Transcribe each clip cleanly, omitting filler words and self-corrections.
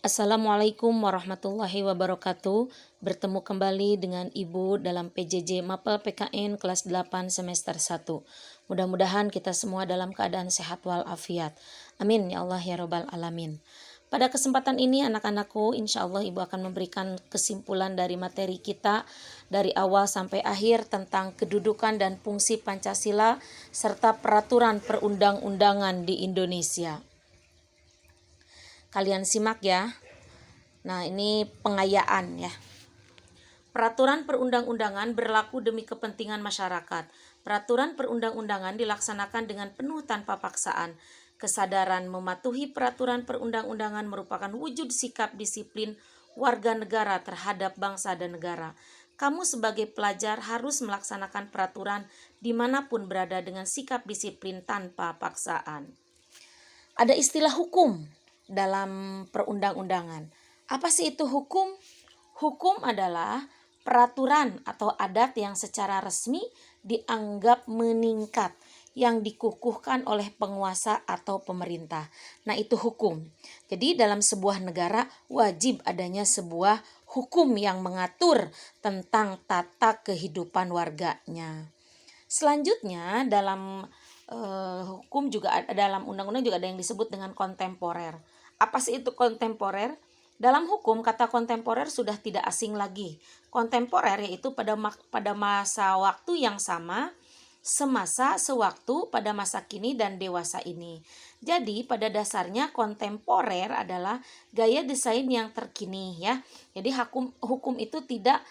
Assalamualaikum warahmatullahi wabarakatuh. Bertemu kembali dengan Ibu dalam PJJ Mapel PKN kelas 8 semester 1. Mudah-mudahan kita semua dalam keadaan sehat walafiat. Amin ya Allah ya Rabbal Alamin. Pada kesempatan ini anak-anakku, insya Allah Ibu akan memberikan kesimpulan dari materi kita dari awal sampai akhir tentang kedudukan dan fungsi Pancasila serta peraturan perundang-undangan di Indonesia. Kalian simak ya. Nah, ini pengayaan ya. Peraturan perundang-undangan berlaku demi kepentingan masyarakat. Peraturan perundang-undangan dilaksanakan dengan penuh tanpa paksaan. Kesadaran mematuhi peraturan perundang-undangan merupakan wujud sikap disiplin warga negara terhadap bangsa dan negara. Kamu sebagai pelajar harus melaksanakan peraturan dimanapun berada dengan sikap disiplin tanpa paksaan. Ada istilah hukum dalam perundang-undangan. Apa sih itu hukum? Hukum adalah peraturan atau adat yang secara resmi dianggap meningkat yang dikukuhkan oleh penguasa atau pemerintah. Nah, itu hukum. Jadi dalam sebuah negara wajib adanya sebuah hukum yang mengatur tentang tata kehidupan warganya. Selanjutnya dalam hukum juga dalam undang-undang juga ada yang disebut dengan kontemporer. Apa sih itu kontemporer? Dalam hukum kata kontemporer sudah tidak asing lagi. Kontemporer yaitu pada masa waktu yang sama, semasa, sewaktu pada masa kini dan dewasa ini. Jadi pada dasarnya kontemporer adalah gaya desain yang terkini ya. Jadi hukum itu tidak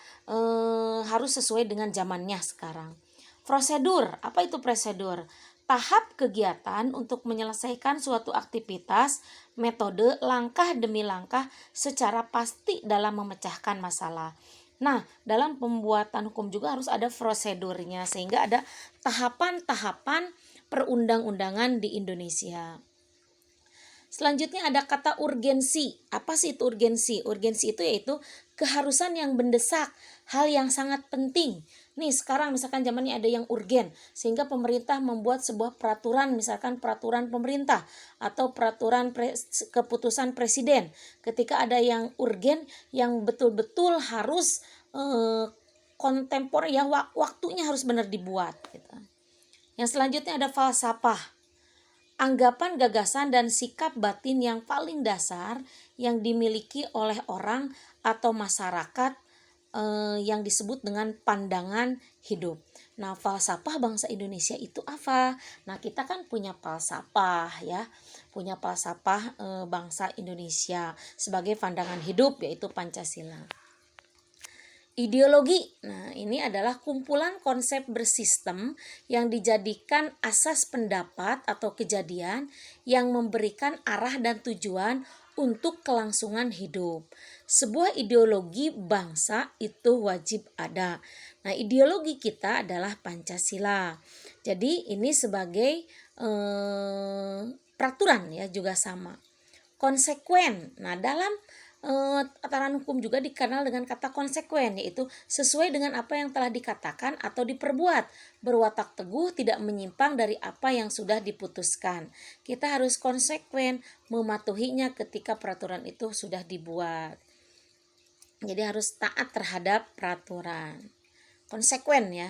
harus sesuai dengan zamannya sekarang. Prosedur, apa itu prosedur? Tahap kegiatan untuk menyelesaikan suatu aktivitas, metode langkah demi langkah secara pasti dalam memecahkan masalah. Nah, dalam pembuatan hukum juga harus ada prosedurnya sehingga ada tahapan-tahapan perundang-undangan di Indonesia. Selanjutnya ada kata urgensi. Apa sih itu urgensi? Urgensi itu yaitu keharusan yang mendesak, hal yang sangat penting. Nih sekarang misalkan zamannya ada yang urgen sehingga pemerintah membuat sebuah peraturan, misalkan peraturan pemerintah atau peraturan keputusan presiden. Ketika ada yang urgen yang betul-betul harus kontemporer ya, waktunya harus benar dibuat gitu. Yang selanjutnya ada falsafah. Anggapan, gagasan, dan sikap batin yang paling dasar yang dimiliki oleh orang atau masyarakat yang disebut dengan pandangan hidup. Nah, falsafah bangsa Indonesia itu apa? Nah, kita kan punya falsafah ya, punya falsafah bangsa Indonesia sebagai pandangan hidup yaitu Pancasila. Ideologi, nah ini adalah kumpulan konsep bersistem yang dijadikan asas pendapat atau kejadian yang memberikan arah dan tujuan untuk kelangsungan hidup. Sebuah ideologi bangsa itu wajib ada. Nah, ideologi kita adalah Pancasila. Jadi ini sebagai peraturan ya juga sama. Konsekuen. Nah, dalam tataran hukum juga dikenal dengan kata konsekuen, yaitu sesuai dengan apa yang telah dikatakan atau diperbuat, berwatak teguh tidak menyimpang dari apa yang sudah diputuskan. Kita harus konsekuen mematuhinya ketika peraturan itu sudah dibuat. Jadi harus taat terhadap peraturan. Konsekuen ya.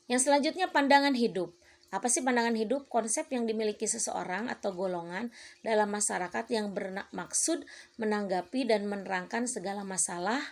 Yang selanjutnya pandangan hidup. Apa sih pandangan hidup? Konsep yang dimiliki seseorang atau golongan dalam masyarakat yang bermaksud menanggapi dan menerangkan segala masalah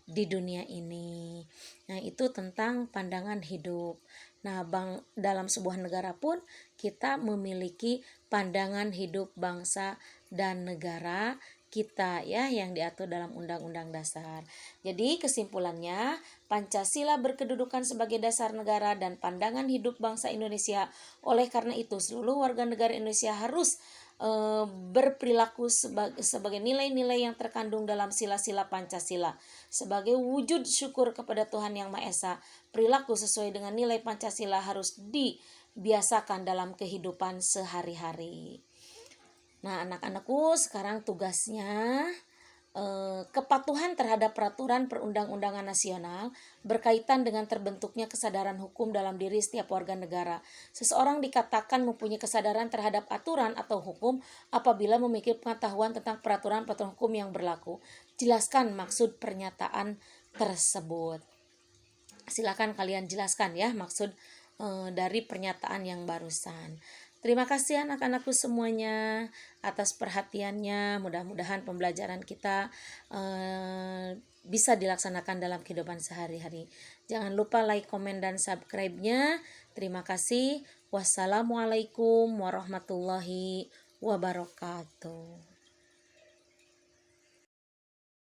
di dunia ini. Nah, itu tentang pandangan hidup. Nah, dalam sebuah negara pun kita memiliki pandangan hidup bangsa dan negara kita ya yang diatur dalam Undang-Undang Dasar. Jadi kesimpulannya, Pancasila berkedudukan sebagai dasar negara dan pandangan hidup bangsa Indonesia. Oleh karena itu, seluruh warga negara Indonesia harus berperilaku sebagai nilai-nilai yang terkandung dalam sila-sila Pancasila. Sebagai wujud syukur kepada Tuhan Yang Maha Esa, perilaku sesuai dengan nilai Pancasila harus dibiasakan dalam kehidupan sehari-hari. Nah, anak-anakku sekarang tugasnya kepatuhan terhadap peraturan perundang-undangan nasional berkaitan dengan terbentuknya kesadaran hukum dalam diri setiap warga negara. Seseorang dikatakan mempunyai kesadaran terhadap aturan atau hukum apabila memiliki pengetahuan tentang peraturan-peraturan hukum yang berlaku. Jelaskan maksud pernyataan tersebut. Silakan kalian jelaskan ya maksud dari pernyataan yang barusan. Terima kasih anak-anakku semuanya atas perhatiannya. Mudah-mudahan pembelajaran kita bisa dilaksanakan dalam kehidupan sehari-hari. Jangan lupa like, komen, dan subscribe-nya. Terima kasih. Wassalamualaikum warahmatullahi wabarakatuh.